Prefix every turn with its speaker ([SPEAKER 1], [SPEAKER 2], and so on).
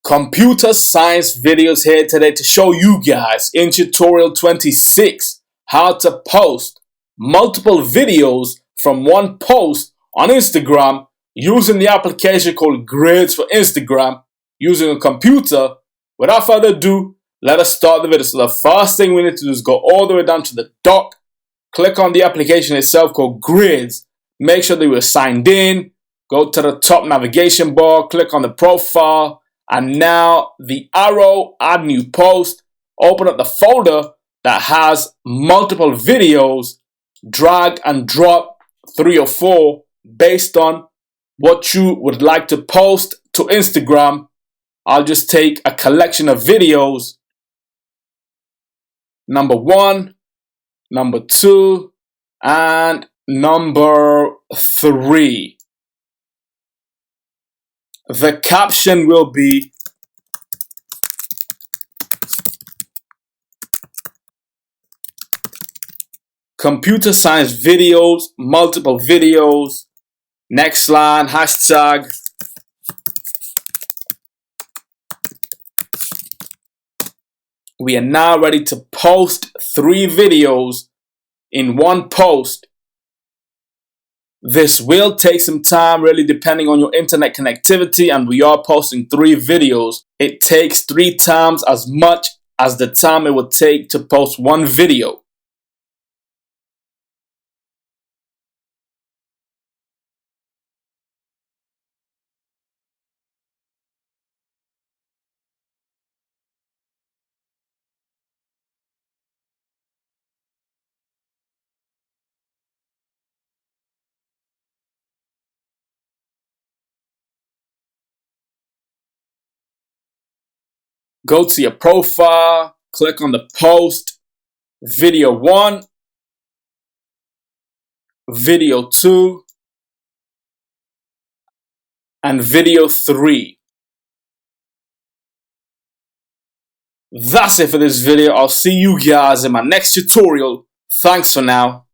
[SPEAKER 1] Computer science videos here today to show you guys in tutorial 26 how to post multiple videos from one post on Instagram using the application called GRIDS for Instagram using a computer. Without further ado, let us start the video. So the first thing we need to do is go all the way down to the dock, click on the application itself called GRIDS, make sure that you are signed in, go to the top navigation bar, click on the profile, and now the arrow, add new post, open up the folder that has multiple videos, drag and drop 3 or 4 based on what you would like to post to Instagram. I'll just take a collection of videos, number 1, number 2, and number 3. The caption will be computer science videos, multiple videos. Next line, hashtag. We are now ready to post 3 videos in one post. This will take some time, really depending on your internet connectivity, and we are posting 3 videos. It takes 3 times as much as the time it would take to post 1 video. Go to your profile, click on the post, video 1, video 2, and video 3. That's it for this video. I'll see you guys in my next tutorial. Thanks for now.